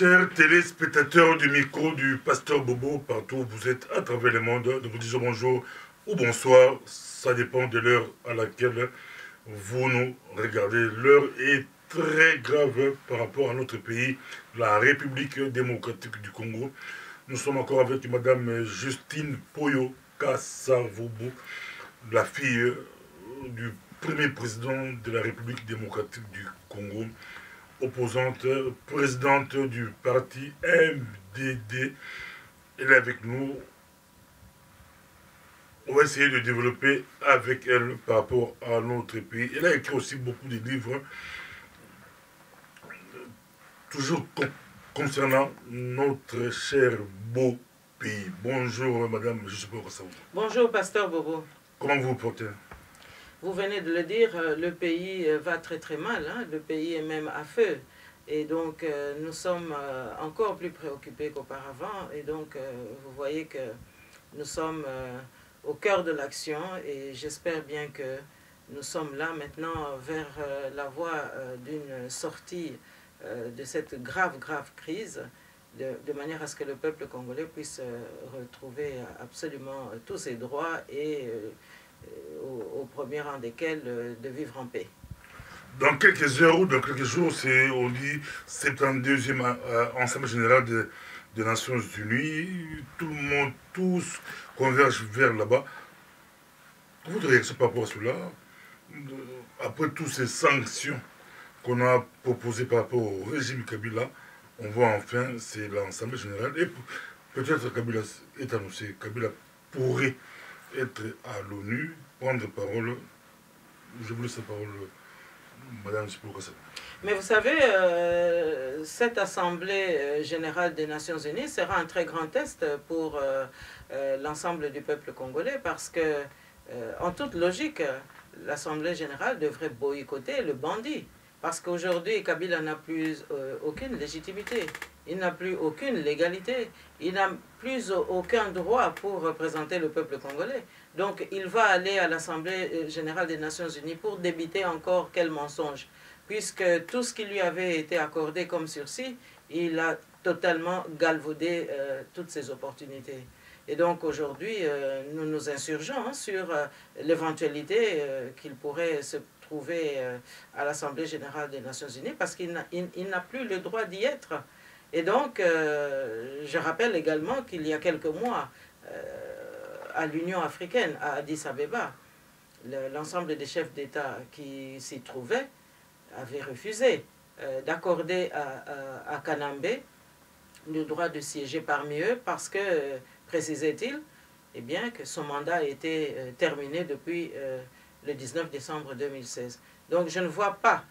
Chers téléspectateurs du micro du Pasteur Bobo, partout où vous êtes à travers le monde, nous vous disons bonjour ou bonsoir, ça dépend de l'heure à laquelle vous nous regardez. L'heure est très grave par rapport à notre pays, la République démocratique du Congo. Nous sommes encore avec Madame Justine Poyo Kasavubu, la fille du premier président de la République démocratique du Congo, opposante, présidente du parti MDD. Elle est avec nous. On va essayer de développer avec elle par rapport à notre pays. Elle a écrit aussi beaucoup de livres, toujours concernant notre cher beau pays. Bonjour Madame, je suppose que ça vous. Bonjour Pasteur Bobo. Comment vous vous portez? Vous venez de le dire, le pays va très très mal, hein? Le pays est même à feu. Et donc nous sommes encore plus préoccupés qu'auparavant. Et donc vous voyez que nous sommes au cœur de l'action et j'espère bien que nous sommes là maintenant vers la voie d'une sortie de cette grave crise, de manière à ce que le peuple congolais puisse retrouver absolument tous ses droits et au premier rang desquels de vivre en paix. Dans quelques heures ou dans quelques jours, on dit 72e Assemblée générale des Nations Unies. Tout le monde, tous convergent vers là-bas. Votre réaction par rapport à cela, après toutes ces sanctions qu'on a proposées par rapport au régime Kabila, on voit enfin, c'est l'Assemblée générale. Et peut-être Kabila est annoncé, Kabila pourrait être à l'ONU, prendre parole. Je vous laisse la parole, Madame Sipokasa. Mais vous savez, cette Assemblée générale des Nations Unies sera un très grand test pour l'ensemble du peuple congolais parce que, en toute logique, l'Assemblée générale devrait boycotter le bandit. Parce qu'aujourd'hui, Kabila n'a plus aucune légitimité, il n'a plus aucune légalité, il n'a plus aucun droit pour représenter le peuple congolais. Donc il va aller à l'Assemblée générale des Nations Unies pour débiter encore quel mensonge. Puisque tout ce qui lui avait été accordé comme sursis, il a totalement galvaudé toutes ses opportunités. Et donc aujourd'hui, nous nous insurgeons sur l'éventualité qu'il pourrait se trouver à l'Assemblée générale des Nations Unies parce qu'il n'a plus le droit d'y être. Et donc, je rappelle également qu'il y a quelques mois, à l'Union africaine, à Addis Abeba, l'ensemble des chefs d'État qui s'y trouvaient avaient refusé d'accorder à Kanambé le droit de siéger parmi eux parce que, précisait-il, eh bien, que son mandat a été terminé depuis le 19 décembre 2016. Donc je ne vois pas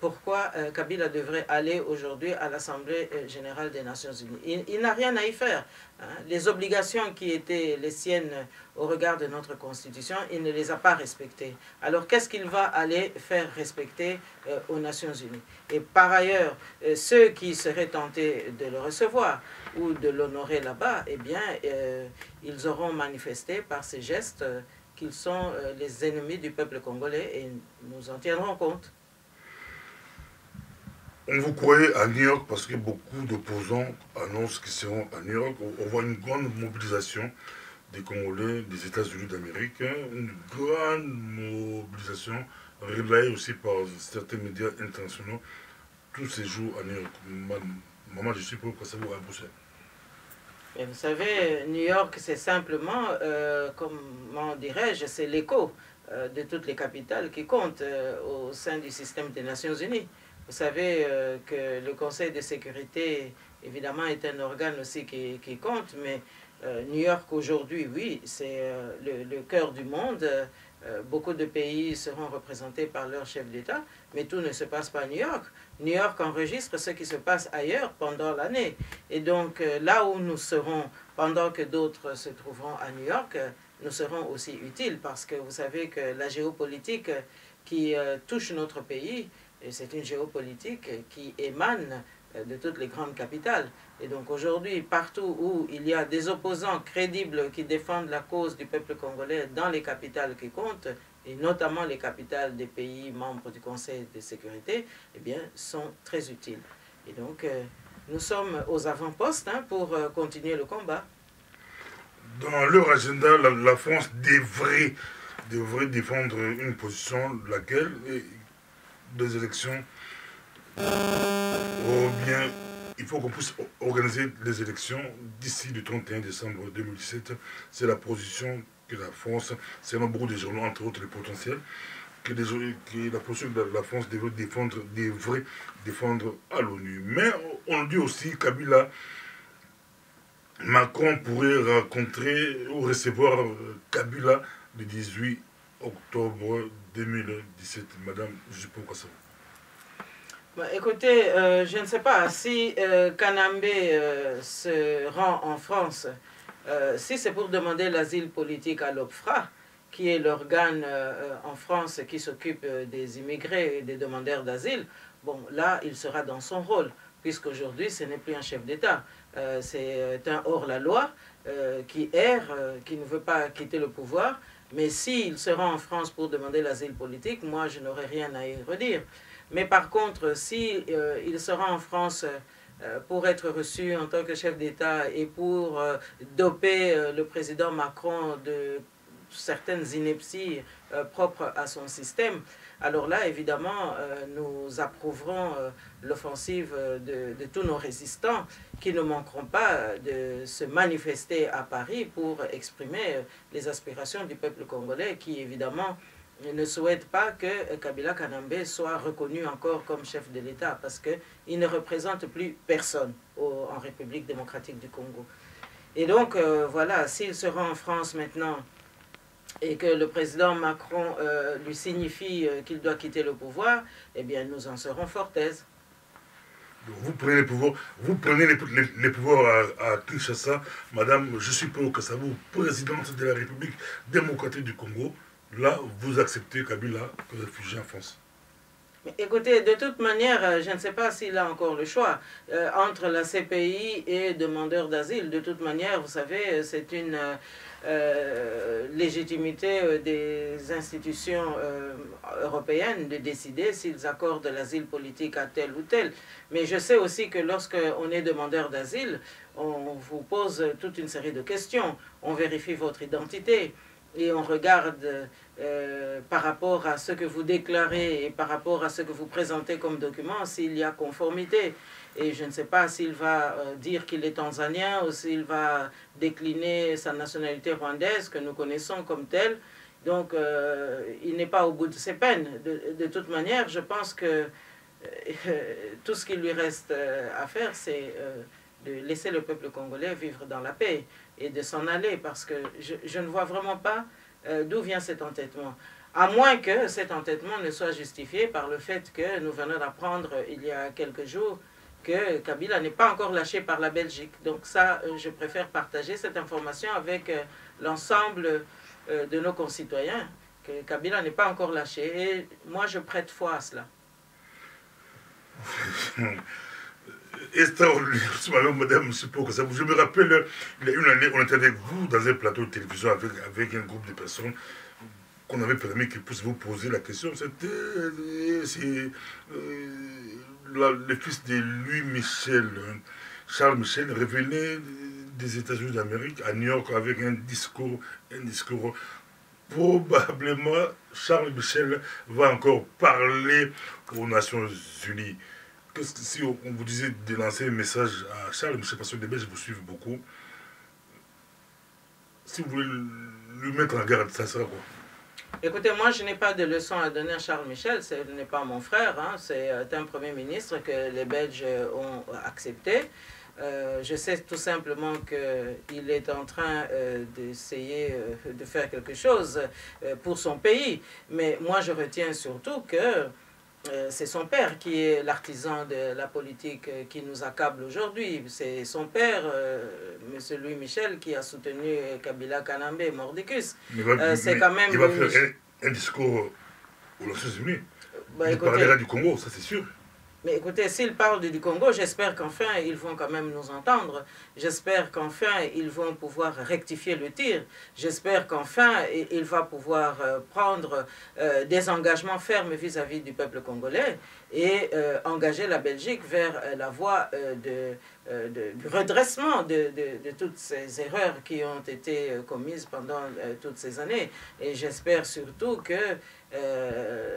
pourquoi Kabila devrait aller aujourd'hui à l'Assemblée générale des Nations Unies. Il n'a rien à y faire. Hein. Les obligations qui étaient les siennes au regard de notre Constitution, il ne les a pas respectées. Alors qu'est-ce qu'il va aller faire respecter aux Nations Unies? Et par ailleurs, ceux qui seraient tentés de le recevoir ou de l'honorer là-bas, eh bien, ils auront manifesté par ces gestes qu'ils sont les ennemis du peuple congolais et nous en tiendrons compte. On vous croyait à New York parce que beaucoup d'opposants annoncent qu'ils seront à New York. On voit une grande mobilisation des Congolais, des États-Unis d'Amérique, une grande mobilisation relayée aussi par certains médias internationaux tous ces jours à New York. Maman, je suis pour que ça vous rembourse. Et vous savez, New York, c'est simplement, comment dirais-je, c'est l'écho de toutes les capitales qui comptent au sein du système des Nations Unies. Vous savez que le Conseil de sécurité, évidemment, est un organe aussi qui compte, mais New York aujourd'hui, oui, c'est le cœur du monde. Beaucoup de pays seront représentés par leur chef d'État, mais tout ne se passe pas à New York. New York enregistre ce qui se passe ailleurs pendant l'année. Et donc, là où nous serons, pendant que d'autres se trouveront à New York, nous serons aussi utiles, parce que vous savez que la géopolitique qui touche notre pays, c'est une géopolitique qui émane de toutes les grandes capitales. Et donc aujourd'hui, partout où il y a des opposants crédibles qui défendent la cause du peuple congolais dans les capitales qui comptent, et notamment les capitales des pays membres du Conseil de sécurité, eh bien, sont très utiles. Et donc, nous sommes aux avant-postes hein, pour continuer le combat. Dans leur agenda, la France devrait défendre une position laquelle des élections, ou bien il faut qu'on puisse organiser les élections d'ici le 31 décembre 2017. C'est la position que la France, selon beaucoup de journaux, entre autres les potentiels, que la position que la France devrait défendre à l'ONU. Mais on dit aussi Kabila, Macron pourrait rencontrer ou recevoir Kabila le 18 octobre 2017. Madame, je sais pas pourquoi ça. Bah, écoutez, je ne sais pas si Kanambe se rend en France, si c'est pour demander l'asile politique à l'OPFRA, qui est l'organe en France qui s'occupe des immigrés et des demandeurs d'asile, bon, là, il sera dans son rôle, puisqu'aujourd'hui, ce n'est plus un chef d'État. C'est un hors-la-loi qui erre, qui ne veut pas quitter le pouvoir. Mais s'il se rend en France pour demander l'asile politique, moi, je n'aurais rien à y redire. Mais par contre, si il se rend en France pour être reçu en tant que chef d'État et pour doper le président Macron de certaines inepties propres à son système, alors là, évidemment, nous approuverons l'offensive de tous nos résistants qui ne manqueront pas de se manifester à Paris pour exprimer les aspirations du peuple congolais qui, évidemment, ne souhaite pas que Kabila Kanambe soit reconnu encore comme chef de l'État parce qu'il ne représente plus personne en République démocratique du Congo. Et donc, voilà, s'il se rend en France maintenant et que le président Macron lui signifie qu'il doit quitter le pouvoir, eh bien, nous en serons fort aises. Vous prenez les pouvoirs à Kinshasa, madame, je suppose que ça vous, présidente de la République démocratique du Congo, là, vous acceptez Kabila comme réfugié en France. Mais écoutez, de toute manière, je ne sais pas s'il a encore le choix entre la CPI et demandeur d'asile. De toute manière, vous savez, c'est une légitimité des institutions européennes de décider s'ils accordent l'asile politique à tel ou tel. Mais je sais aussi que lorsqu'on est demandeur d'asile, on vous pose toute une série de questions. On vérifie votre identité et on regarde par rapport à ce que vous déclarez et par rapport à ce que vous présentez comme document s'il y a conformité. Et je ne sais pas s'il va dire qu'il est tanzanien ou s'il va décliner sa nationalité rwandaise que nous connaissons comme telle. Donc il n'est pas au bout de ses peines. De toute manière, je pense que tout ce qu'il lui reste à faire, c'est de laisser le peuple congolais vivre dans la paix et de s'en aller, parce que je ne vois vraiment pas d'où vient cet entêtement. À moins que cet entêtement ne soit justifié par le fait que nous venons d'apprendre il y a quelques jours que Kabila n'est pas encore lâché par la Belgique. Donc ça, je préfère partager cette information avec l'ensemble de nos concitoyens, que Kabila n'est pas encore lâché. Et moi, je prête foi à cela. Extraordinaire, madame, je me rappelle, il y a une année, on était avec vous dans un plateau de télévision avec un groupe de personnes qu'on avait permis qu'ils puissent vous poser la question. C'était le fils de Louis Michel, Charles Michel, revenait des États-Unis d'Amérique à New York avec un discours. Probablement, Charles Michel va encore parler aux Nations Unies. Si on vous disait de lancer un message à Charles Michel, parce que les Belges vous suivent beaucoup, si vous voulez lui mettre en garde, ça sera quoi? Écoutez, moi, je n'ai pas de leçon à donner à Charles Michel, ce n'est pas mon frère, hein, c'est un Premier ministre que les Belges ont accepté. Je sais tout simplement qu'il est en train d'essayer de faire quelque chose pour son pays, mais moi, je retiens surtout que c'est son père qui est l'artisan de la politique qui nous accable aujourd'hui. C'est son père, M. Louis Michel, qui a soutenu Kabila Kanambe Mordicus. C'est quand même... Il va faire un discours aux Nations Unies. Il parlera du Congo, ça c'est sûr. Mais écoutez, s'ils parlent du Congo, j'espère qu'enfin ils vont quand même nous entendre. J'espère qu'enfin ils vont pouvoir rectifier le tir. J'espère qu'enfin il va pouvoir prendre des engagements fermes vis-à-vis du peuple congolais et engager la Belgique vers la voie du redressement de toutes ces erreurs qui ont été commises pendant toutes ces années. Et j'espère surtout que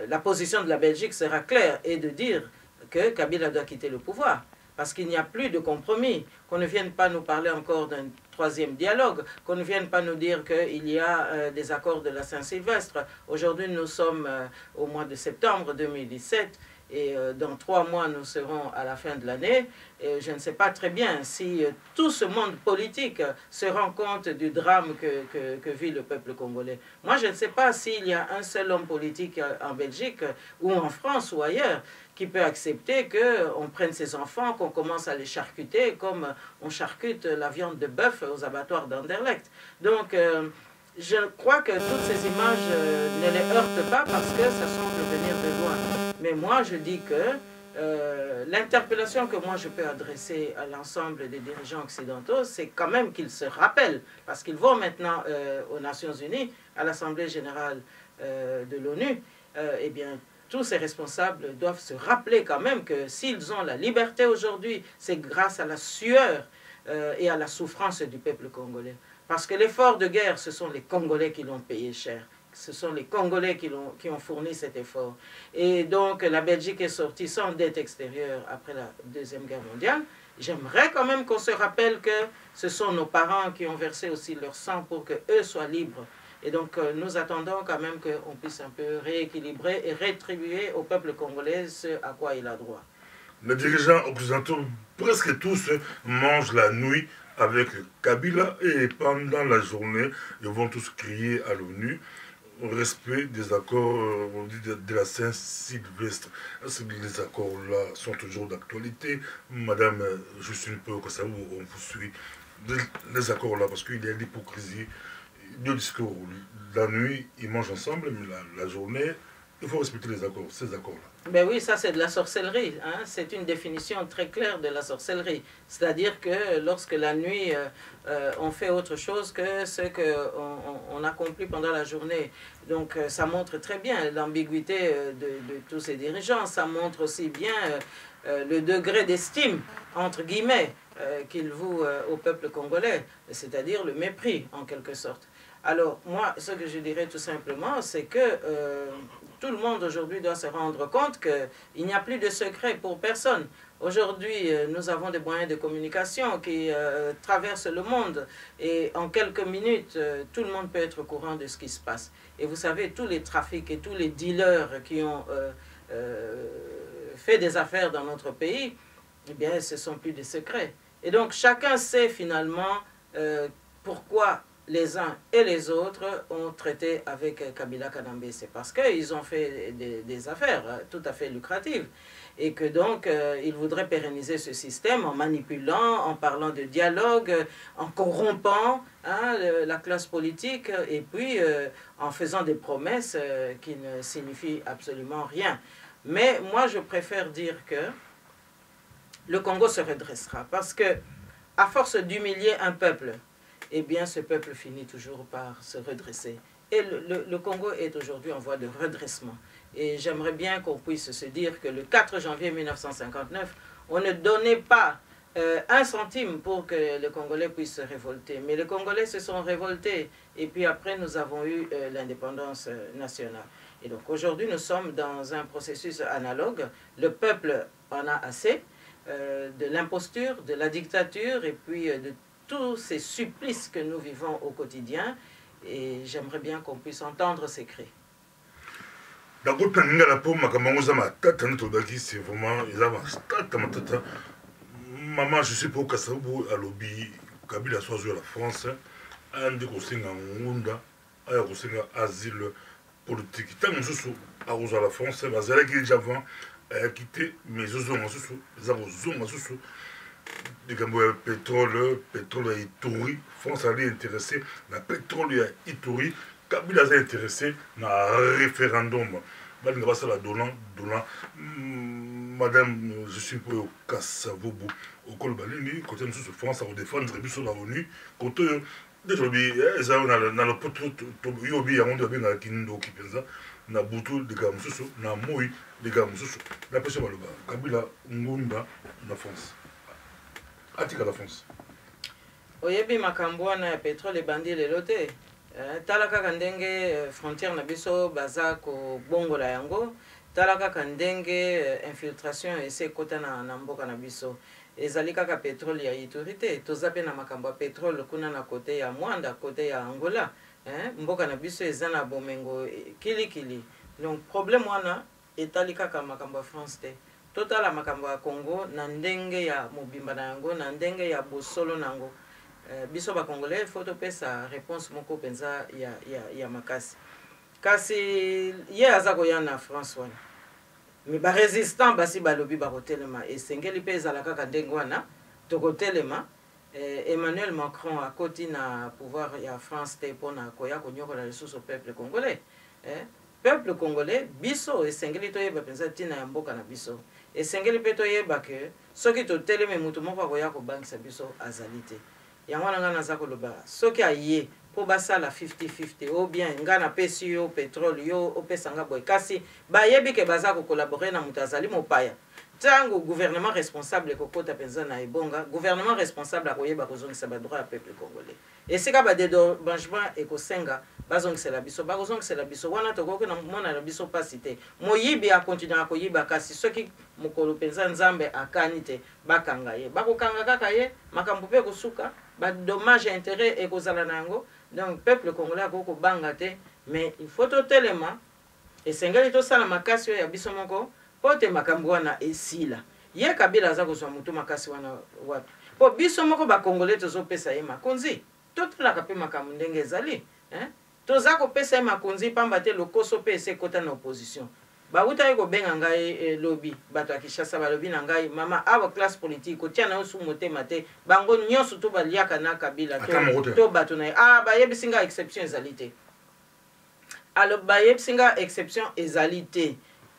la position de la Belgique sera claire et de dire que Kabila doit quitter le pouvoir. Parce qu'il n'y a plus de compromis. Qu'on ne vienne pas nous parler encore d'un troisième dialogue, qu'on ne vienne pas nous dire qu'il y a des accords de la Saint-Sylvestre. Aujourd'hui, nous sommes au mois de septembre 2017 et dans 3 mois, nous serons à la fin de l'année. Et je ne sais pas très bien si tout ce monde politique se rend compte du drame que vit le peuple congolais. Moi, je ne sais pas s'il y a un seul homme politique en Belgique ou en France ou ailleurs qui peut accepter qu'on prenne ses enfants, qu'on commence à les charcuter comme on charcute la viande de bœuf aux abattoirs d'Anderlecht. Donc, je crois que toutes ces images ne les heurtent pas parce que ça semble venir de loin. Mais moi, je dis que l'interpellation que moi je peux adresser à l'ensemble des dirigeants occidentaux, c'est quand même qu'ils se rappellent, parce qu'ils vont maintenant aux Nations Unies, à l'Assemblée Générale de l'ONU, eh bien, tous ces responsables doivent se rappeler quand même que s'ils ont la liberté aujourd'hui, c'est grâce à la sueur et à la souffrance du peuple congolais. Parce que l'effort de guerre, ce sont les Congolais qui l'ont payé cher. Ce sont les Congolais qui ont fourni cet effort. Et donc, la Belgique est sortie sans dette extérieure après la Deuxième Guerre mondiale. J'aimerais quand même qu'on se rappelle que ce sont nos parents qui ont versé aussi leur sang pour qu'eux soient libres. Et donc, nous attendons quand même qu'on puisse un peu rééquilibrer et rétribuer au peuple congolais ce à quoi il a droit. Les dirigeants occidentaux, presque tous, mangent la nuit avec Kabila et pendant la journée, ils vont tous crier à l'ONU au respect des accords de la Saint-Sylvestre. Est-ce que les accords-là sont toujours d'actualité? Madame Justine Peu-Kossavou, on vous suit. Les accords-là, parce qu'il y a l'hypocrisie. Deux discours. La nuit, ils mangent ensemble, mais la journée, il faut respecter les accords, ces accords-là. Ben oui, ça c'est de la sorcellerie. Hein? C'est une définition très claire de la sorcellerie. C'est-à-dire que lorsque la nuit, on fait autre chose que ce qu'on accomplit pendant la journée. Donc ça montre très bien l'ambiguïté de tous ces dirigeants. Ça montre aussi bien le degré d'estime, entre guillemets, qu'ils vouent au peuple congolais. C'est-à-dire le mépris, en quelque sorte. Alors, moi, ce que je dirais tout simplement, c'est que tout le monde aujourd'hui doit se rendre compte qu'il n'y a plus de secret pour personne. Aujourd'hui, nous avons des moyens de communication qui traversent le monde et en quelques minutes, tout le monde peut être au courant de ce qui se passe. Et vous savez, tous les trafics et tous les dealers qui ont fait des affaires dans notre pays, eh bien, ce ne sont plus des secrets. Et donc, chacun sait finalement pourquoi les uns et les autres ont traité avec Kabila Kanambe. C'est parce qu'ils ont fait des affaires tout à fait lucratives. Et que donc, ils voudraient pérenniser ce système en manipulant, en parlant de dialogue, en corrompant hein, la classe politique, et puis en faisant des promesses qui ne signifient absolument rien. Mais moi, je préfère dire que le Congo se redressera. Parce que, à force d'humilier un peuple, eh bien, ce peuple finit toujours par se redresser. Et le Congo est aujourd'hui en voie de redressement. Et j'aimerais bien qu'on puisse se dire que le 4 janvier 1959, on ne donnait pas 1 centime pour que les Congolais puissent se révolter. Mais les Congolais se sont révoltés. Et puis après, nous avons eu l'indépendance nationale. Et donc aujourd'hui, nous sommes dans un processus analogue. Le peuple en a assez de l'imposture, de la dictature et puis de tous ces supplices que nous vivons au quotidien, et j'aimerais bien qu'on puisse entendre ces cris. D'accord, c'est vraiment, maman, je suis pour Kassabou à lobby, Kabila soit joué à la France, un des conseils en Ngunda, un conseil asile politique. Tant que je suis à la France, je vais déjà avant quitter mes zones en sous, les zones en sous. Du pétrole à Ituri, France allait intéresser, le pétrole à Ituri, Kabila a intéressé dans le référendum. Il va se la donnant, madame, je suis pour Kassavobo, au Kolbalini, quand nous sommes France, à défendre les sur la ONU, quand déjà, ils ont dans le poteau, yobi, on doit bien la kindo qui pensa, na butu de Gamususu, na moi de Gamususu. La pêche Maloba, Kabila, Ngunda, la France. Atika la France. Oyebi makambo wana ya pétrole ebandi lelo te. Tala kaka ndenge frontière na biso baza ko bongola yango. Tala kaka ndenge infiltration ese kota na mboka na biso. Ezali kaka pétrole ya Ituri te. Toza pe na makambo ya pétrole kuna na kote ya Mwanda, kote ya Angola. Mboka na biso eza na bomengo kilikili. Donc problème wana etali kaka makambo ya France te. Totala makambo ya Congo na ndenge ya mobimba na yango, na ndenge ya bosolo nango. Biso ba Congolais faut topesa réponse moko penza ya makasi. Kasi ye azako ya na France wana. Mais ba résistant basi balobi ba kotelema esengeli pe ezala kaka ndenge wana tokotelema. Emmanuel Macron a côté na pouvoir ya France te pona koya konyokola lisusu peuple congolais. Peuple congolais biso esengeli toyeba penza tina ya mboka na biso. Esengeli pe toyeba ke soki toteleme mutu moko akoya ko bangisa biso azali te. Yango wana naza koloba soki aye po basala 50-50 ou bien nga na pesi yo pétrole yo opesanga boy kasi bayebi ke baza ko collaborer na mutu azali mopaya. Tango gouvernement responsable kokota penza na ebonga, gouvernement responsable akoyeba kozongisa ba droit ya peuple congolais. Et sika ba dédommagement ekosenga bazongisa la biso, bazongisa la biso wana tokoki na mona la biso pasite. Moyibi a continuer akoyiba kasi soki mokolo penza nzambe akani te bakanga ye. Bakokanga kaka ye makambo pe kosuka, ba dommage intérêt ekozala nango. Donc peuple congolais akoko banga te, mais il faut totelema esengeli to sala makasi ya biso moko. Pote makambo wana esila. Ye Kabila aza kozwa mutu makasi wana wapi. Po biso moko ba Congolais tozopesa ye makonzi. Totolaka pe makambo ndenge ezali, toza kopesa ye makonzi pamba te lokoso pe ese kota na opposition. Ba uta ye ko benga ngai lobby, bato ya Kinshasa ba lobby na ngai mama awa classe politique kotia na osu motema te. Bango nyonso to baliaka na Kabila to bato na ba yebisinga exception ezali te. Alors ba yebisinga exception ezali te.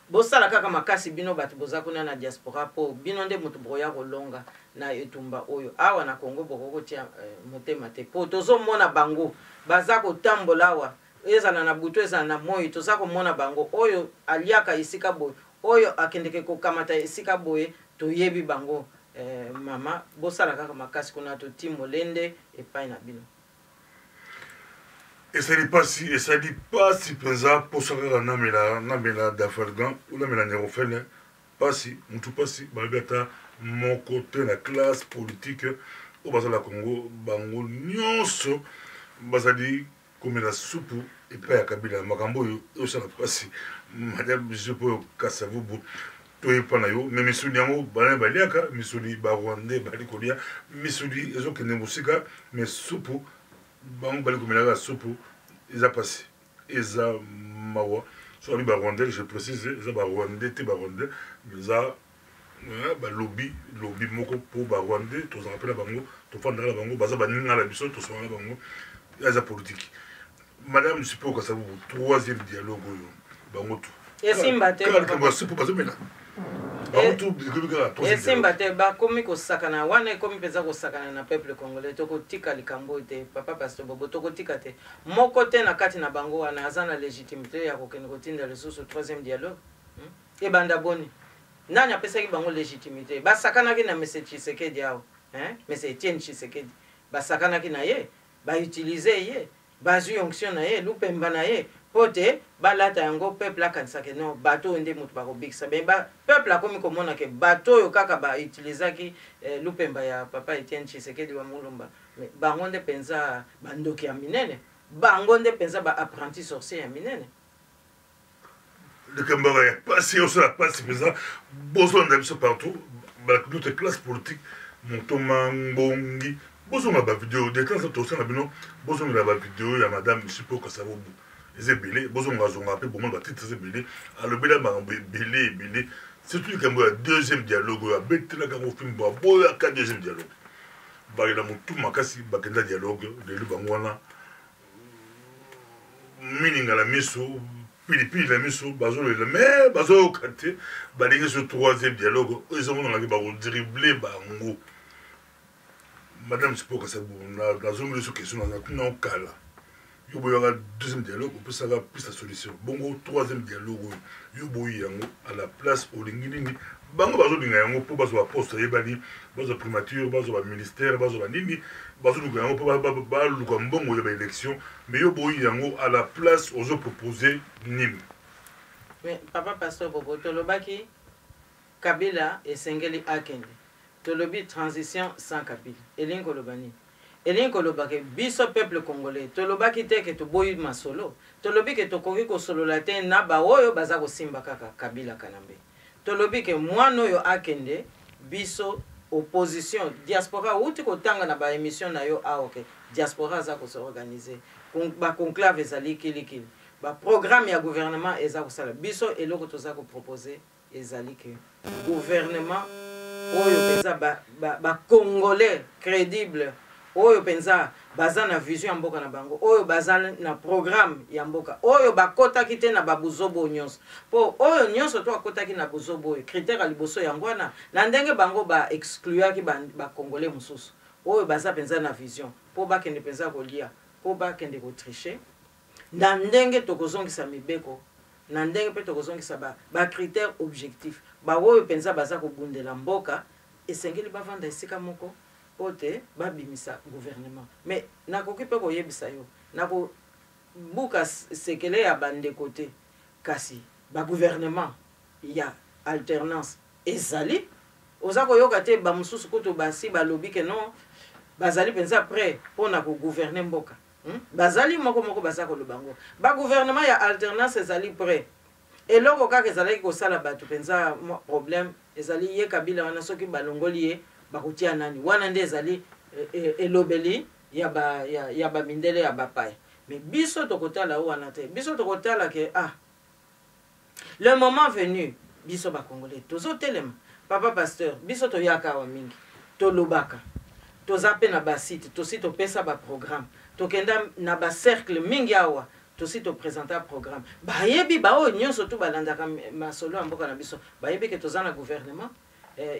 Bosala kaka makasi bino bato boza kuna na diaspora po bino nde mutu boya kolonga na etumba oyo awa na Congo bokoko tia motema te po tozo mona bango baza kotambola awa ezala na butu ezala na moyi toza komona bango oyo aliaka esika boye oyo akendeke kokamata esika boye toyebi bango mama bosala kaka makasi kuna to timolende epai na bino. Et ça dit pas si penza pour ça que namela d'Africain ou namela nérophène pas si mutu pas si balbeta mon côté la classe politique au basa la Congo bango nyonso basadi comme la soupe et pas ya Kabila makambo yo ça pas si madame je peux Kassavobo to epana yo mais misuli yango bana baliaka misuli ba Rwandais bali kolia misuli ezo kene musika mais soupe bango bali komela la soupe eza passé eza mawa so ba Rwandais je précise eza ba Rwandais te ba Rwandais eza ba lobby moko pour ba Rwandais to za rappela bango to fandala bango baza baninga la biso to sona bango eza politique madame Sipo Kassavobo troisième dialogue bango tout esimba te ba soupe bazo mena esimba te bakomi kosakana wana ekomi mpenza kosakana na peuple congolais tokotika likambo te papa Pastor Bobo tokotika te moko te na kati na bango wana aza na légitimité ya kokende kotinda lisusu troisième dialogue ebanda boni nani apesaki bango légitimité basakanaki na mese Tshisekedi awo mese Etienne Tshisekedi basakanaki na ye bautilize ye bazwi onction na ye lupemba na ye pote balata yango peuple akanisaki non bato nde mutu bakobikisa ben peuple akomi komona ke bato oyo kaka bautilizaki lupemba ya papa Etienne Tshisekedi wa Mulumba mais bango nde penza bandoki ya minene bango nde penza ba apprenti sorcier ya minene le Kambara ya passé au la passe penza besoin d'aller partout d'autres classes politiques Montoma Mbongi besoin ba vidéo de temps en temps na bino besoin ba vidéo ya madame Sipo Kassavobo ezebele bozonga zonga pe bomon ba titre ezebele alobela makambo ebele surtout likambo ya deuxième dialogue ya betela ka film ba boya ka deuxième dialogue bakela mutu makasi bakenda dialogue lelo bango wana mininga la miso pilipili na miso bazolela mais bazoyoka te balingi so troisième dialogue ezomonanaki bakodrible bango. Madame Sipoka Sabou, nazongeli so question na okala yo boyaka deuxième dialogue opesaka plus la solution bongo troisième dialogue yo boyi yango à la place olingi nini bango bazolinga yango mpo bazwa baposte yebani bazwa primature bazwa baministère bazwa banini bazolinga yango mpo baluka mbongo ya baélection mais yo boyi yango à la place ozopropose nini. Mais papa pasteur Bobo tolobaki Kabila esengeli akende tolobi transition sans Kabila elingi koloba nini elingi koloba ke biso peuple congolais tolobaki te ke toboyi masolo tolobi ke tokoki kosolola te na baoyo baza kosimba kaka Kabila kanambe tolobi ke mwana oyo akende biso opposition diaspora uti kotanga na ba émission na yo aoke diaspora za ko se organiser ba conclave ezali kilikili ba programme ya gouvernement eza kosala biso eloko toza ko proposer ezali ke gouvernement oyo penza ba congolais crédible oyo penza baza na vision ya mboka na bango oyo baza na programme ya mboka oyo bakotaki te na babuzobo nyonso po oyo nyonso to akotaki na buzobo critère ya liboso yango wana na ndenge bango ba excluaki ba congolais mususu oyo baza penza na vision po bakende penza kolia po bakende ko tricher na ndenge tokozongisa mibeko na ndenge pe tokozongisa ba critère objectif ba oyo penza baza kobundela mboka esengeli bavanda esika moko pote babimisa gouvernement mais nakoki pe koyebisa yo nako buka sekele ya bande côté kasi ba gouvernement ya alternance ezali oza koyoka te ba mususu kutu basi balobi ke non bazali penza prêt pona ko gouverner mboka bazali moko baza kolobango ba gouvernement ya alternance ezali prêt eloko kaka ezali kosala bato penza problème ezali ye Kabila wana soki balongoli ye bakotia nani wana nde ezali elobeli ya ba mindele ya bapaya mais biso tokotala wana te biso tokotala ke le moment venu biso ba congolais tozo telema papa pasteur biso toyaka wa mingi tolobaka tozape na ba site tosi topesa ba programme tokenda na ba cercle mingi awa tosi to présenter programme bayebi bao nyonso tu balandaka masolo mboka na biso bayebi ke tozana gouvernement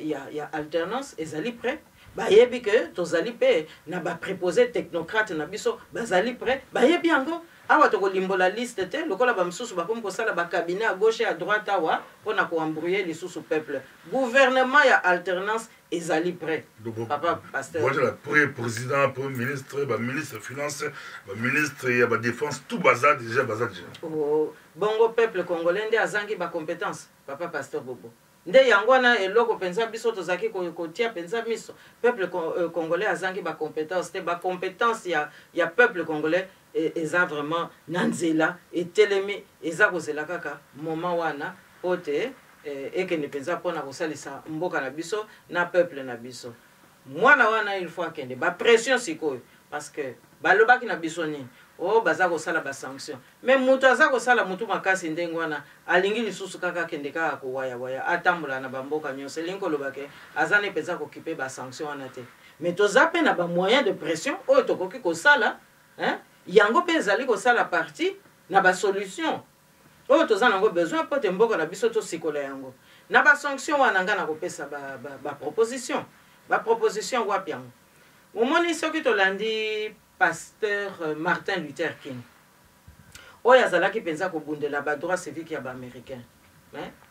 ya alternance ezali prêt bayebi ke tozali pe na ba préposé technocrate na biso bazali prêt bayebi yango awa to kolimbola liste te lokola ba msusu bakomi kosala ba cabinet à gauche et à droite awa pona ko embrouiller les sous peuple gouvernement ya alternance ezali prêt papa pasteur voilà président premier ministre ba ministre finance ba ministre ya ba défense tout baza déjà bongo peuple congolais nde azangi ba compétence papa pasteur Bobo nde yango wana eloko penza biso tozaki kotia penza miso peuple congolais azangi ba compétence te ba compétence ya peuple congolais eza vraiment nanzela etelemi eza kozela kaka moment wana pote ekende penza pona kosalisa mboka na biso na peuple na biso mwana wana il faut akende ba pression sikoyo parce que balobaki na biso nini baza kosala ba sanction mais mutu aza kosala mutu makasi ndenge wana alingi lisusu kaka kende kaka kowaya atambola na bamboka nyonso elingi koloba ke aza ne penza kokipe ba sanction wana te mais toza pe na ba moyen de pression oyo tokoki kosala yango pe ezali kosala partie na ba solution oyo toza nango besoin pote mboka na biso tosikola yango na ba sanction wana nga na kopesa ba proposition wapi yango omoni soki tolandi pasteur Martin Luther King oyo azalaki penza kobundela ba droit civique ya ba américain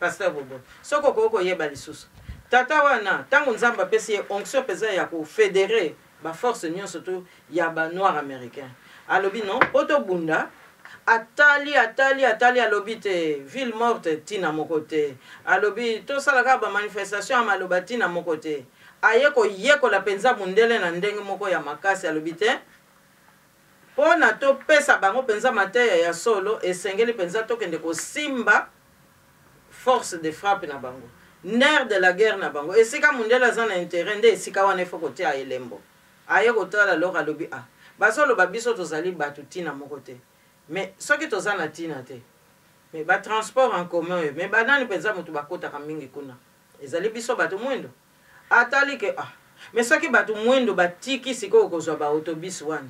pasteur Bobo soko koko yeba lisusu tata wana tango nzamba pesi ye onction pesa ya ko fédérer ba force nyonso to ya ba noir américain alobi non poto bunda atali alobi te ville morte tina mokote alobi to salaka ba manifestation amaloba tina mokote ayeko yekola penza mundele na ndenge moko ya makasi alobi te pona to pesa bango penza mateya ya solo esengeli penza tokende kosimba force de frappe na bango nerf de la guerre na bango esika mundele aza na intérêt nde esika wana ifo kotia elembo aye kotala loko alobi bazoloba biso tozali bato tina moko te mais soki toza na tina te mais ba transport en commun mais banani penza motu bakotaka mingi kuna ezali biso bato mwendo atali ke mais soki bato mwendo batiki sikoyo kozwa ba autobus wana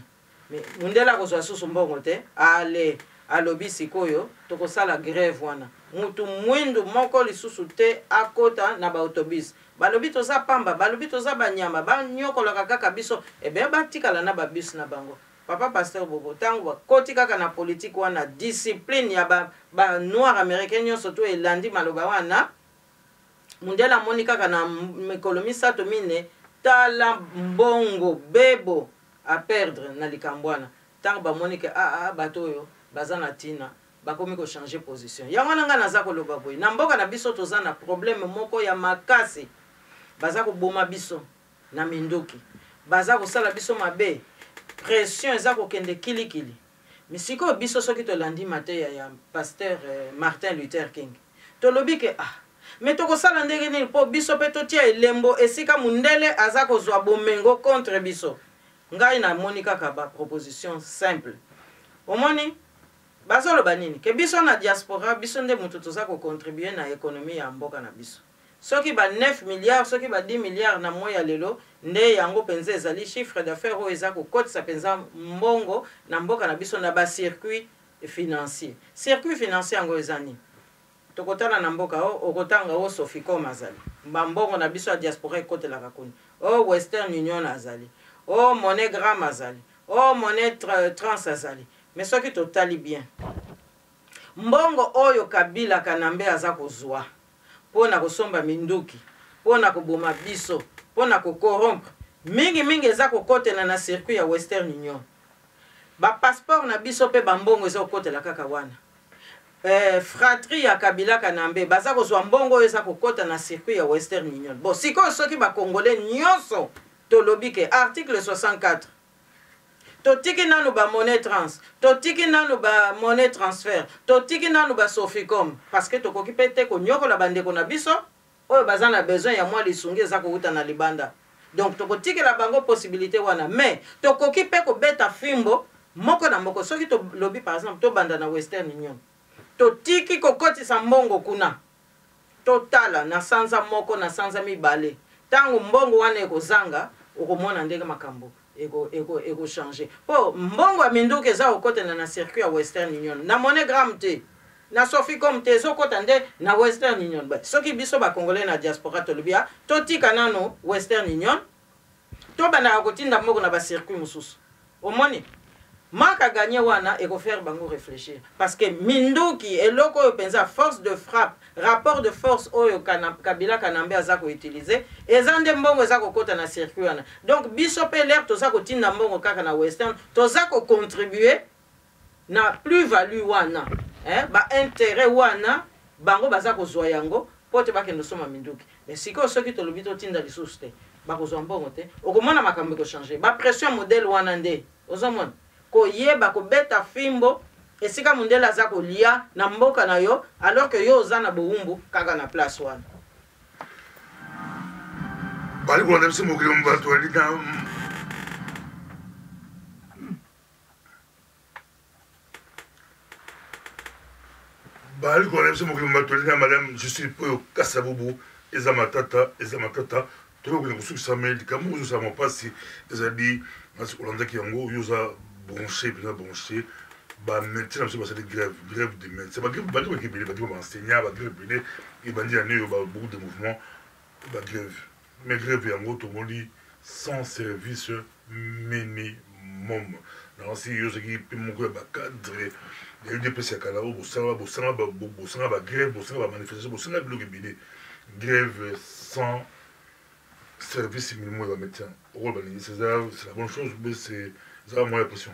mais mundela kozwa susu mbongo te ale alobi sikoyo tokosala grève wana mutu mwindu moko lisusu te akota na bautobus balobi toza pamba balobi toza banyama banyokolaka kaka biso ebe batikala na babus na bango. Papa Pasteur Bobo tango bakoti kaka na politique wana discipline ya ba noir américain nyonso to elandi maloba wana mundela moni kaka na mikolo misato mine tala mbongo bebo a perdre na likambo wana tango bamoni ke bato oyo baza na tina bakomi ko changer position yango nanga naza koloba boye na mboka na biso toza na problème moko ya makasi baza koboma biso na minduki baza kosala biso mabe pression eza kokende kilikili misiko biso soki tolandi mateya ya pasteur Martin Luther King tolobi ke mais tokosala ndenge nini po biso pe totia elembo esika mundele aza kozwa bomengo contre biso ngai na moni kaka ba proposition simple omoni bazoloba nini ke biso na diaspora biso nde mutu toza ko contribuer na économie ya mboka na biso soki ba 9 milliards soki ba 10 milliards na moya lelo nde yango penza ezali chiffre d'affaires o eza ko kotisa penza mbongo na mboka na biso na ba circuit financier yango ezani tokotana na mboka okotanga Soficom azali mbongo na biso ya diaspora ekotelaka kuni Western Union azali MoneyGram azali Money Trans azali mais soki totali bien mbongo oyo Kabila Kanambe aza kozwa pona kosomba minduki pona koboma biso pona kokorompre mingi eza kokotela na circuit ya Western Union ba passeport na biso pe bambongo eza kokotela kaka wana fratrie ya Kabila Kanambe baza kozwa mbongo eza kokota na circuit ya Western Union bon siko soki ba congolais nyonso tolobi ke article 64 totiki nanu ba monnaie trans totiki nanu ba monnaie transfert totiki nanu ba Soficom parce que tokoki pete ko nyokola bandeko na biso oyo baza na besoin ya mwa lisungi eza kouta na libanda donc tokotiki la bango possibilité wana mais tokoki pe ko beta fimbo moko na moko soki to lobby par exemple to banda na Western Union totiki kokotisa mbongo kuna totala na sanza moko na sanza mibale tango mbongo wana ekozanga okomona ndenge makambo eko changer po mbongo ya minduki eza okotana na circuit ya Western Union na MoneyGram te na Soficom te ezokota nde na Western Union soki biso bakongolais na diaspora tolobia totika nano Western Union tobandaka kotinda mbongo na bacircuit mosusu omoni maka gagné wana eko faire bango réfléchir parce que minduki eloko oyo penza force de frappe rapport de force oyo Kabila Kanambe aza ko utiliser eza nde mbongo eza kokota na circuit wana donc biso pe l'air toza kotinda mbongo kaka na Western toza ko contribuer na plus-value wana ba intérêt wana bango baza kozwa yango pote bakende soma minduki mais siko soki tolobi totinda lisusu te bakozwa mbongo te okomona makambo ko changer ba pression modèle wana nde ozomona koyeba kobeta fimbo esika mundela aza kolia na mboka na yo alors que yo oza na boumbu kaka na place wana bali kolanda biso mokili mbato alika bali kolanda biso mokili mbato alika madame je suis pour Kasavubu eza matata tokokende kosukisa me likambo ozosala mapasi ezali nasi kolandaki yango yo oza branché mpena branché bamédecin na biso basali grève de médecin bagrève ekebele bagrève baenseignant bagrève ebele ebandi ya neyo beaucoup de mouvement bagrève mais grève yango tomoni sans service minimum nansi yo soki mpe moko ya bacadre ya udps ya kala oyo bosanga bagrève bosanga bamanifestation bosanga biloko ebele grève sans service minimum ya bamédecin c'est la bonne chose mais c'est ça moi la pression.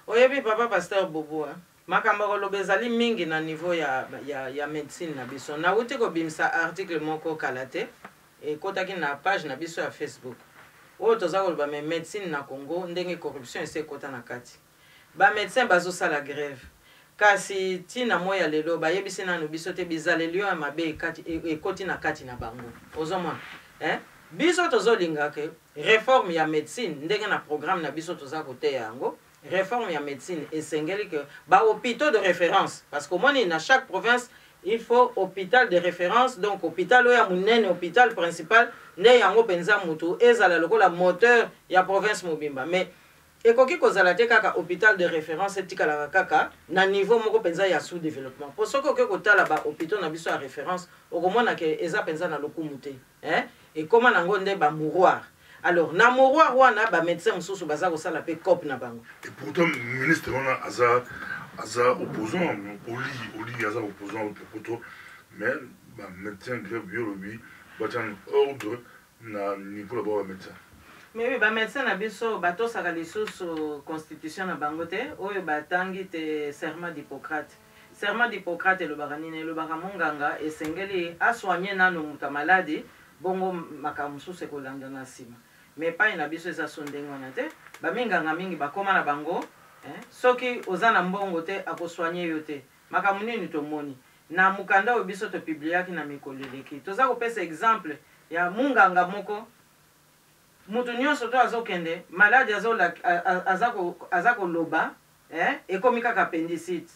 Oyebi papa pasteur Bobo makambo koloba ezali mingi na niveau ya médecine na biso na uti ko bimsa article moko kalate et kotaki na page na biso ya Facebook oyo toza koloba me médecine na Congo ndenge corruption ese kota na kati ba médecin bazosala grève kasi tina moya lelo bayebisi nanu biso te bizaleli ya mabe ekoti na kati na bango ozomona biso tozolinga ke réforme ya médecine ndenge na programme na biso toza kote yango réforme ya médecine esengeli que ba hôpitaux de référence parce qu'au moins dans chaque province il faut hôpital de référence donc hôpital oya munene hôpital principal nde yango penza mutu ezala lokola moteur ya province mobimba mais ekoki kozala te kaka hôpital de référence etikalaka kaka na niveau moko penza ya sous développement po soki okoki kotala bahôpitaux na biso ya référence okomona ke eza penza na lokumu te ekóma nango nde bamouroir. Alors na mouroir wana bamédecin mosusu baza kosala mpe cope na bango. Et pourtant ministre wana aza opposant oli aza opposant poto mais bamédecin grève biologie batia ordre na niveau là-bas bamédecin. Mais oui, médecin na biso batosaka lisusu constitution na bango te oyo batangi te serment d'Hippocrate. Serment d'Hippocrate elobaka nini elobaka monganga esengeli asoigne nano muta maladi bongo makambo mosusu ekolanda na nsima. Mais epai na biso eza so ndenge wana te baminganga mingi bakóma na bango soki oza na mbongo te akosoigne yo te makambo nini tomoni na mukanda oyo biso topibliaki na mikolo eleki toza kopesa exemple ya munganga moko mutu nyonso to azokende maladi aza koloba ekomi kaka appendicite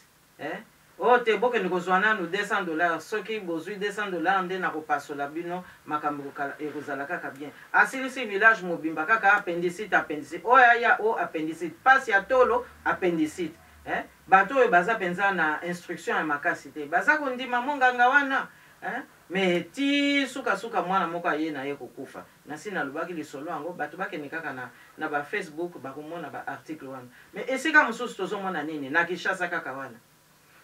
oyo te bokende kozwa nanu $200 soki bozwi $200 nde na kopasola bino makambo ekozala kaka bien asilisi village mobimba kaka appendicite oyo aya o appendicite pasi ya tolo appendicite bato oyo baza mpenza na instruction ya makasi te baza kondima monganga wana mais ti suka mwana moko aye na ye kokufa nasi nalobaki lisolo yango bato bakende kaka na bafacebook bakomona baarticle wana mais esika mosusu tozomona nini na Kinshasa kaka wana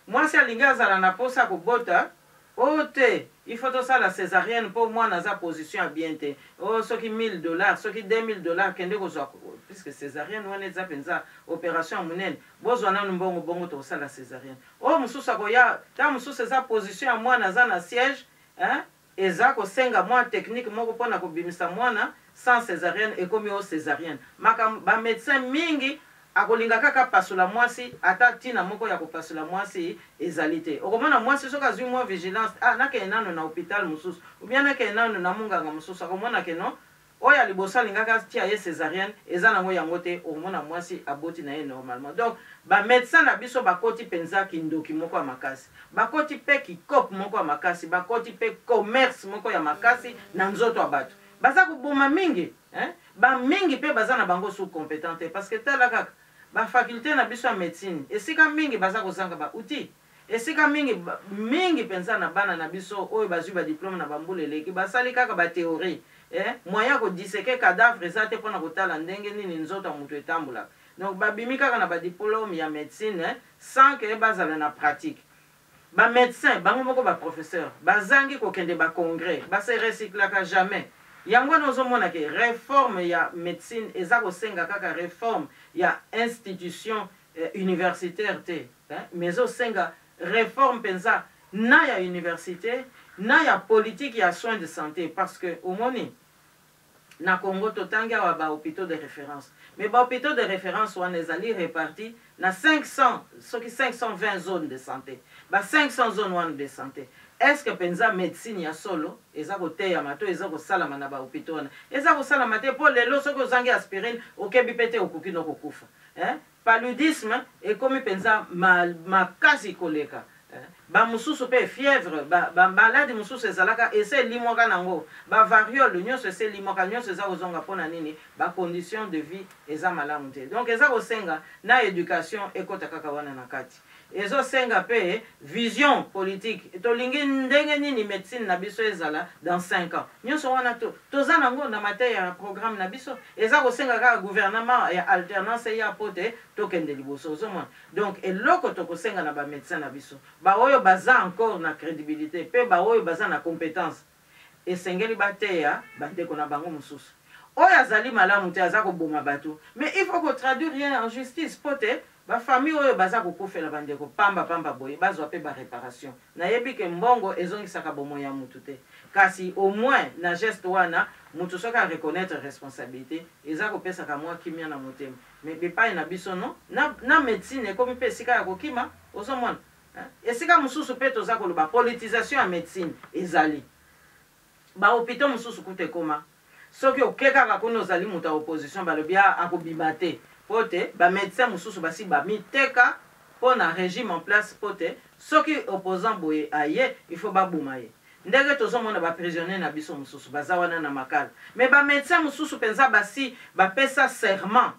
mwasi alingi azala na posa kobota oyo te il faut tosala césarienne mpo mwana aza position ya bien te oyo soki $1000 soki $2000 kende kozwa puisque césarienne wana eza mpenza opération ya monene bozwa nanu mbongo tokosala césarienne oyo mosusu akoya ta mosusu eza position ya mwana aza na siège eza kosenga mwa technique moko mpona kobimisa mwana sans césarienne ekomi o césarienne bamédecin mingi akolinga kaka pasola mwasi ata tina moko ya kopasola mwasi ezali te okomona mwasi soki azwi mwa vigilance nakende nano na hôpital mosusu ubien nakende nano na munganga mosusu akomona ke no oyo liboso alingaka tia ye césarienne eza nango yango te okomona mwasi aboti na ye normalement donc bamédecin na biso bakoti mpenza kindoki moko ya makasi bakoti mpe kikope moko ya makasi bakoti mpe commerce moko ya makasi na nzoto ya bato baza koboma mingi bamingi mpe baza na bango sous compétente parce que tala kaka bafaculté na biso ya médecine esika mingi baza kozanga baoutil esika mingi mpenza na bana na biso oyo bazwi badiplôme na bambula eleki basali kaka bathéorie moyen kodiseke cadavre eza te mpona kotala ndenge nini nzoto ya moto etambolaka donc babimi kaka na badiplôme ya médecine sans ke bazala na pratique bamédecin bango moko baprofesseur bazangi kokende bacongrès base recyclaka jamais yango wana ozomona ke réforme ya médecine eza kosenga kaka réforme ya institution universitaire te mais osenga réforme mpenza na ya université na ya politique ya soins de santé parce que omoni na Congo totangi awa bahôpitaux de référence mais bahôpitaux de référence wana ezali réparti na 520 zones de santé 500 zones wana de santé. Est-ce que penza médecine ya solo eza koteya mato eza kosalama na bahôpitaux wana eza kosalama te mpo lelo soki ozangi aspirine okebi mpe te okoki no kokufa paludisme ekomi penza makasi koleka bamosusu mpe fièvre bamaladi mosusu ezalaka ese elimwaka nango bavariole nyonso ese elimwaka nyonso eza kozonga mpona nini bacondition de vie eza malamu te donc eza kosenga na éducation ekota kaka wana na kati ezosenga mpe vision politique tolingi ndenge nini médecine na biso ezala dans 5 ans nyonso wana toza nango na mateya ya programme na biso eza kosenga kaka gouvernement ya alternance eya po te tokende liboso ozomona donc eloko tokosenga na bamédecin na biso baoyo baza encore na crédibilité mpe baoyo baza na compétence esengeli bateya bandeko na bango mosusu oyo azali malamu te aza koboma bato mais il faut kotraduire rien en justice po te bafamille oyo baza kokufela bandeko pamba boye bazwa mpe baréparation nayebi ke mbongo ezongisaka bomoi ya mutu te kasi au moins na geste wana mutu soki areconnaître responsabilité eza kopesaka mwa kimia na motema mais bipai na biso no na médecine ekomi mpe esika ya kokima ozomona esika mosusu mpe toza koloba politisation ya médecine ezali bahôpitaux mosusu kuta ekoma soki okekaka kuna ozali mutu ya opposition balobi akobima te po te bamédecin mosusu basi bamiteka mpo na régime en place po te soki opposant boye aye il faut baboma ye ndenge tozomona baprisonnier na biso mosusu baza wana na makala mais bamédecin mosusu mpenza basi bapesa serment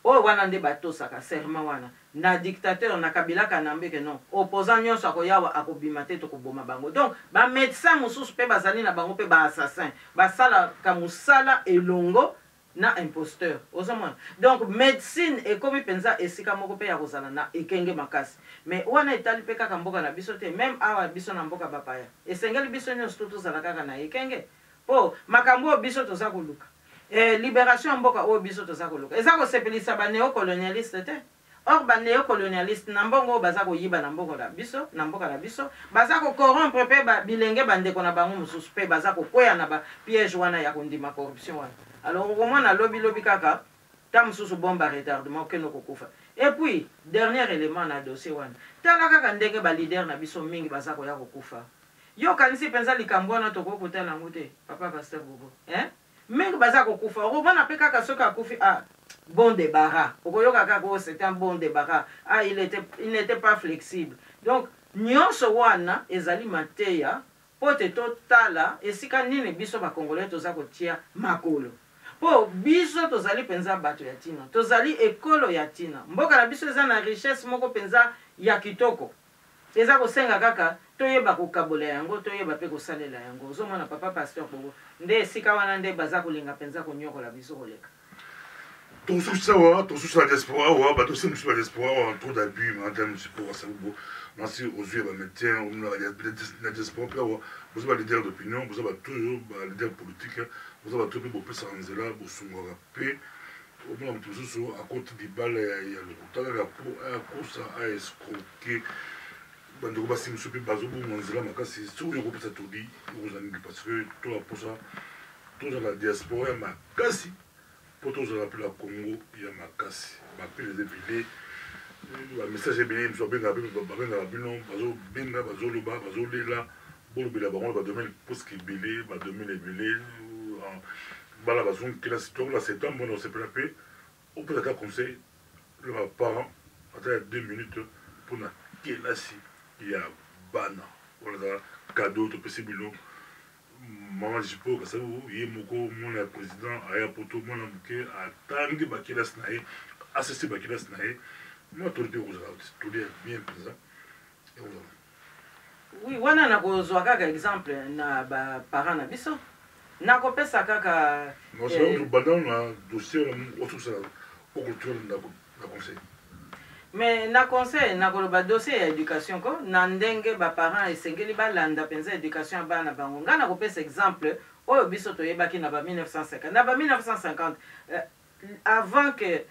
o wana nde batosaka serment wana na dictateur na Kabila Kanambe que non opposant nyonso akoyawa akobima te tokoboma bango. Donc ba médecin mosusu pe bazali na bango pe ba assassin basala ka musala elongo na imposteur ozomona. Donc médecine ekomi penza esika moko pe ya kozala na ekenge makasi, mais wana etali pe kaka mboka na biso te, même awa biso na mboka bapaya esengeli biso nyonso tozala kaka na ekenge po makambo biso toza koluka libération mboka o biso toza koluka eza kosepelisa ba néocolonialiste te. Or ba néocolonialiste na mbongo baza koyiba na mbongo na biso na mboka na biso baza ko corrompre pe ba bilenge bandeko na bango mosusu pe baza kokwea na ba piège wana ya kondima corruption wana. Alors au moins na lobby kaka ta mosusu bomba retardement ke noko kufa. Et puis dernier élément na dossier wana tala kaka ndenge ba leader na biso mingi baza ko ya kokufa. Yo kanisi penza likambo na toko kotala ngote papa pasteur Bobo mingi baza kokufa obana pe kaka soka akufi bon débarras. C'était un bon débarras. Il n'était pas flexible. Donc, nyonso wana ezali mateya pote totala esika nini biso ba congolais toza kotia makolo. Po biso tozali penza bato ya tina. Tozali ekolo ya tina. Mboka na biso eza na richesse moko penza ya kitoko. Eza kosenga kaka toyeba kokabola yango toyeba pe kosalela yango. Ozomona papa pasteur Bobo. Nde esika wana nde baza kolinga penza konyokola biso koleka. Ton souci la diaspora, bah, tout ça, la diaspora, trop d'abus, madame, je peux voir ça, merci aux yeux, bah, médecins, la diaspora, vous avez des leaders d'opinion, vous avez toujours des leaders politiques, vous avez toujours des gens qui sont là, vous sont rappelés, au moins, tout ça, à côté du bal, il y a le temps, à cause à escroquer, bah, donc, si monsieur Bazo, vous là, mais si vous avez ça tout dit, vous avez parce que tout ça, tout la diaspora, ma casse. Pour tous les appels à Congo, il y a ma casse. Ma pile est débile. Le message est bien, je suis bien rappelé, bazo benga, bazo loba, bazo lela, bon le baron va demain le poste qui belé, va demain les belés, bala bazo qui la situation là c'est un bon on s'est préparé. On peut être conseil le parent attend 2 minutes pour na kelasi il y a bana. Voilà cadeau tout possible. Maman Jipo, que ça vous, y est mon président, aya poto, mon amouké, à tangi bakilas nae, assisté bakilas nae, moi tout le temps vous avez tout bien présent. Oui, wana na kozwa kaka exemple na ba parents na biso. Na kopesa kaka. Moi c'est un bandon na dossier autour ça, au culture na conseil. Mais na conseil na koloba dossier ya éducation ko na ndenge ba parents esengeli balanda penza éducation bana bango nga na kopesa exemple oyo biso toyebaki na ba 1950 na ba 1950 avant que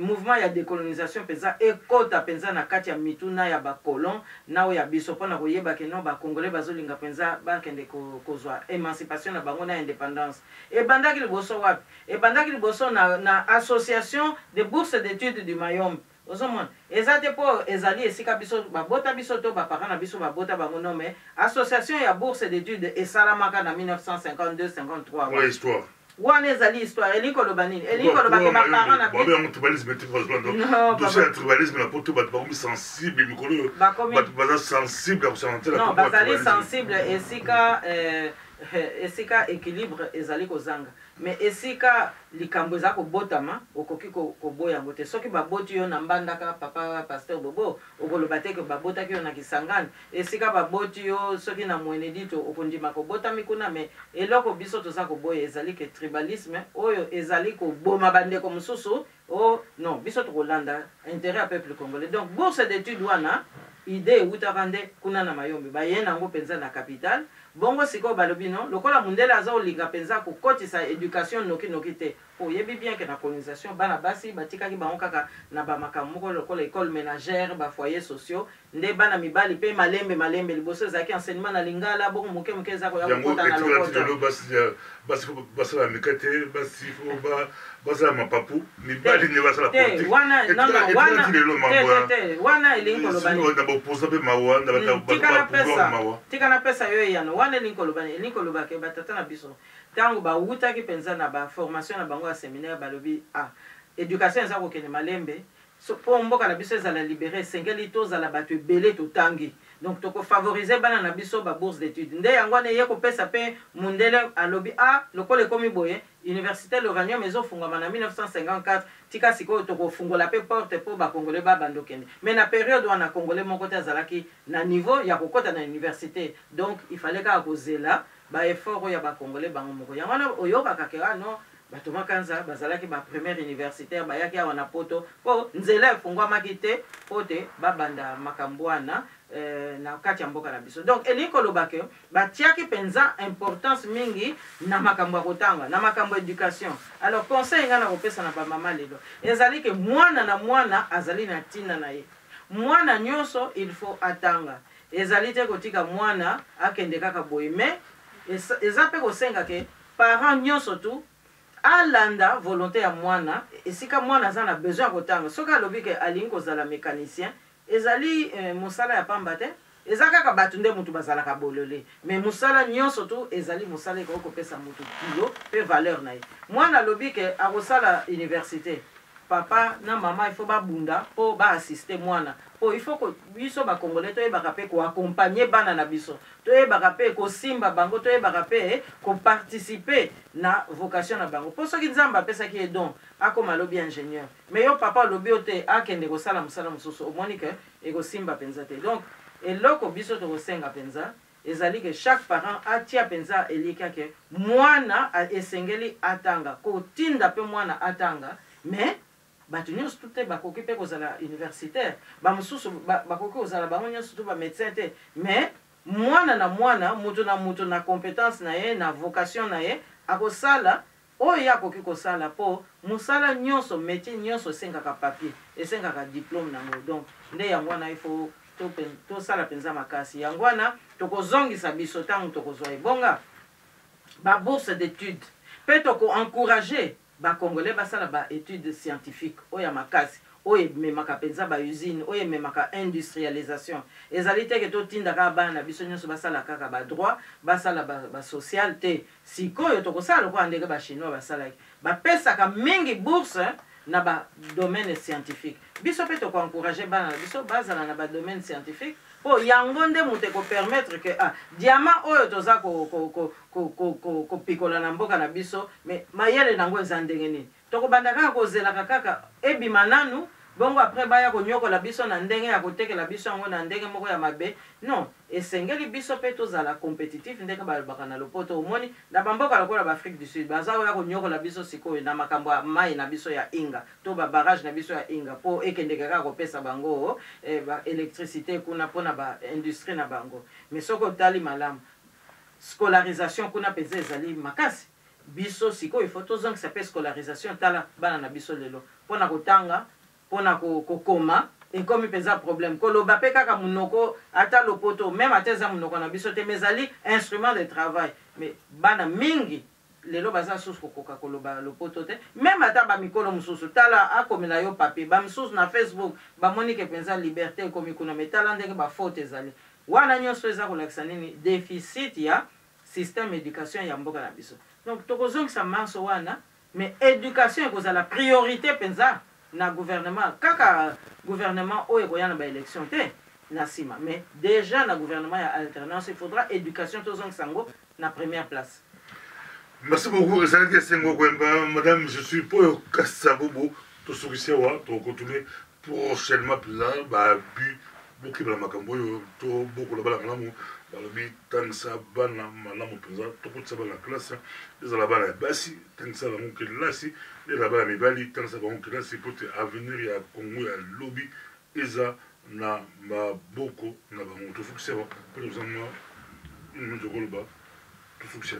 mouvement ya décolonisation penza ekota penza na kati ya mituna ya ba colon na oya biso pona koyebaki no ba congolais bazolinga penza bakende kozwa émancipation na bango na indépendance et bandaki liboso wapi et bandaki liboso na association de bourses d'études du Mayombe. Ozomon ezate po ezali esika biso babota biso to ba parents na biso babota bango no mais association ya bourse d'études esalamaka na 1952-53 ouais histoire wana ezali histoire eliko lobanini eliko lobaka ba parents na biso bon tribalisme donc dossier tribalisme la poto ba bakomi sensible mikolo ba sensible à sentir la non bazali sensible esika équilibre ezali kozanga mais esika likambo za kobotama okoki koboya yango te soki baboti yo na mbandaka papa pasteur Bobo okoloba te ke babotaki yo na Kisangani esika baboti yo soki na Mwenedito okondima kobotami kuna mais eloko biso toza koboya ezali ke tribalisme oyo ezali koboma bandeko mosusu oh non biso tokolanda intérêt à peuple congolais. Donc bourse d'études wana idée eutaka nde kuna na Mayombe baye nango penza na capitale bongo siko balobi non lokola mundele aza olinga penza kokotisa éducation noki te oyebi bien que na colonisation bana basi batikaki bango kaka na bamakambo moko lokola école ménagère ba foyers sociaux nde bana mibali pe malembe liboso ezalaki enseignement na lingala bongo moke eza koya kokota na lokota basi la mikate basi basi la mapapu mibali ne basi la politique wana elingi kolobani na boposa pe mawanda tika na pesa yo eyano wana elingi kolobani elingi kolobake batata na biso tango bawutaki penza na ba formation na bango ya séminaire balobi éducation eza kokende malembe po mboka na biso ezala libéré esengeli tozala bato ebele totangi donc toko favoriser bana na biso ba bourse d'études nde yango wana ye kopesa pe mundele alobi a lokole komi boye université Lovanium ezofungama na 1954 tika sikoyo toko fungola pe porte po ba congolais ba bandokende mais na période wana congolais moko te azalaki na niveau ya kokota na université donc il fallait ka kozela ba effort ya ba congolais bango moko yango wana oyoka kakera no batoma kanza bazalaki ba première universitaire bayaki awa na poto po nzela efungwamaki te po te babanda makambo wana na kati ya mboka na biso donc elingi koloba ke batiaki mpenza importance mingi na makambo ya kotanga na makambo ya éducation alors conseil nga na kopesa na bamama lelo ezali ke mwana na mwana azali na ntina na ye mwana nyonso il faut atanga ezali te kotika mwana akende kaka boye mais eza mpe kosenga ke parent nyonso tu alanda volonté ya mwana esika mwana aza na besoin ya kotanga soki alobi ke alingi kozala mécanicien ezali mosala ya pamba te eza kaka bato nde mutu bazalaka bolole mais mosala nyonso tu ezali mosala ekoki kopesa mutu kilo mpe valeur na ye mwana alobi ke akosala université papa na mama il faut babunda po baassiste mwana po il faut que biso bakongolais toyebaka mpe koaccompagne bana na biso toyebaka mpe kosimba bango toyebaka mpe koparticipe na vocation na bango po soki nzambe apesaki ye don akoma alobi ingénieur mais yo papa alobi yo te akende kosala mosala mosusu omoni ke ekosimba mpenza te donc eloko biso tokosenga mpenza ezali ke chaque parent atia mpenza elika ke mwana esengeli atanga kotinda mpe mwana atanga mais bato nyonso tu te bakoki mpe kozala universitaire bamosusu bakoki kozala bango nyonso tu bamédecin te mais mwana na mwana mutu na compétence na ye na vocation na ye akosala oyo akoki kosala mpo mosala nyonso métier nyonso esengaka papier esengaka diplôme nango donc nde yango wana ifo tosala mpenza makasi yango wana tokozongisa biso ntango tokozwa ebonga babourse d'études mpe tokoencourage bakongolais basala baétude scientifique oyo ya makasi oyo ememaka mpenza bausine oyo ememaka industrialisation ezali teke totinda kaka bana na biso nyonso basala kaka badroit basala basocial te sikoyo tokosala lokola ndenge bachinois basalaki bapesaka mingi bourse na badomaine scientifique biso mpe tokoencourage bana na biso bazala na badomaine scientifique po yango nde moto ekopermettre ke diamant oyo toza kopikola na mboka na biso mais mayele nango eza ndenge nini tokobanda kaka kozelaka kaka ebima nanu bongo après baya konyokola biso na ndenge ya kotekela biso yango na ndenge moko ya mabe non esengeli biso mpe tozala compétitif ndenge balobaka na lopoto omoni na bamboka lokola baafrique du sud baza oya konyokola biso sikoyo na makambo ya mai na biso ya inga to babarrage na biso ya inga mpo ekendeke kaka kopesa bango baélectricité kuna mpona baindustrie na bango mais soki otali malamu scolarisation kuna mpenza ezali makasi biso sikoyo ifo tozongisa mpe scolarisation tala bana na biso lelo mpona kotanga mpona kokoma ekomi mpenza problème koloba mpe kaka monoko ata lopoto même ata eza monoko na biso te mais ezali instrument de travail mais bana mingi lelo baza susu kokoka koloba lopoto te même ata bamikolo mosusu tala akomela yo papier bamisusu na Facebook bamoni ke mpenza liberté ekomi kuna mais tala ndenge bafaute ezali wana nyonso eza kolakisa nini déficit ya système éducation ya mboka na biso donc tokozongisa manso wana mais éducation ekozala priorité mpenza na gouvernement kaka gouvernement oyo ekoya na baélection te na nsima mais déjà na gouvernement ya alternance il faudra éducation tozongisa yango na première place. Merci beaucoup ezalaki esengo kwemba madame je suis po kasa bobo tosukisi awa tokotourne prochainement mpenza babu bokebela makambo oyo tobokola bana malamu balobi tangisa bana malamu mpenza tokotisa bana classe ezala bana ya basi tangisa bango kelasi ezala bana mibali tangisa bango kelasi po te avenir ya congo ya lobi eza na maboko na bango tofukisa awa mpe tozanga une minute okoloba tofukisa.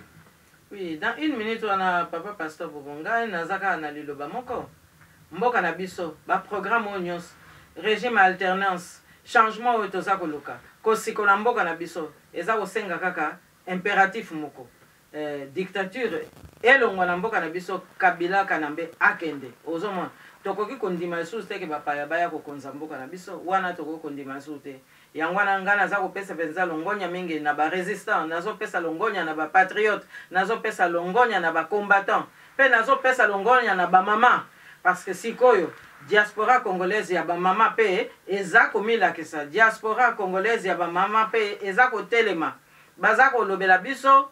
Oui, dans une minute wana papa pasteur Bobonga nazaka na liloba moko mboka na biso baprogramme oyo nyonso régime alternance changement oyo toza koluka kosikola mboka na biso eza kosenga kaka impératif moko dictature elongwa na mboka na biso Kabila Kanambe akende ozomona tokoki kondima lisusu teke bapaya baya kokonza mboka na biso wana tokoki kondima lisusu te yango wana nga naza kopesa mpenza longonya mingi na barésistant nazopesa longonya na bapatriote nazopesa longonya na bacombattant mpe nazopesa longonya na bamama parce que sikoyo diaspora congolaise ya bamama mpe eza komilakisa diaspora congolaise ya bamama mpe eza kotelema baza kolobela biso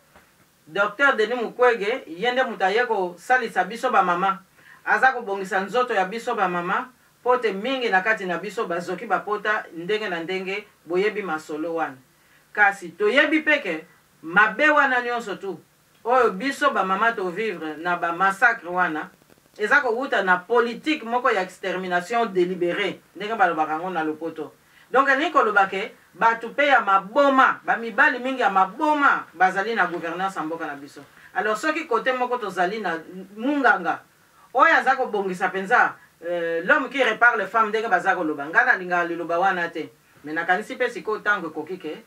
Dr Denis Mukwege ye nde moto aye kosalisa biso bamama aza kobongisa nzoto ya biso bamama po te mingi na kati na biso bazoki bapota ndenge na ndenge boyebi masolo wana kasi toyebi peke mabe wana nyonso tu oyo biso bamama tovivre na bamassacre wana eza kowuta na politique moko ya extermination délibérée ndenge balobaka yango na lopoto donc elingi koloba ke bato mpe ya maboma bamibali mingi ya maboma bazali na gouvernance ya mboka na biso alors soki kote moko tozali na munganga oyo aza kobongisa mpenza l'homme qui répare les femmes ndenge baza koloba ngai nalingaka liloba wana te me nakanisi mpe sikoyo ntango ekoki ke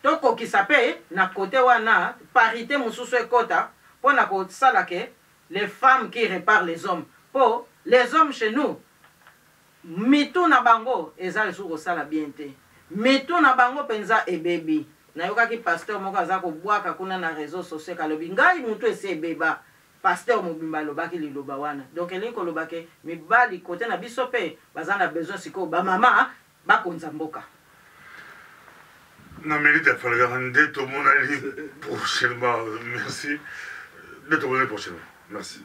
tokokisa mpe na kote wana parité mosusu ekota mpo na kosala ke les femmes qui réparent les hommes po les hommes chez nous mitu na bango eza lisusu kosala bien te mitu na bango mpenza ebebi nayokaki pasteur moko aza kobwaka kuna na réseau social kalobi ngai mutu esi ebeba pasteur mobimba alobaki liloba wana donc elingi koloba ke mibali kote na biso mpe baza na besoin sikoyo bamama bakonza mboka na mérite afalaka nde tomonali prochainement merci nde tomonali prochainement merci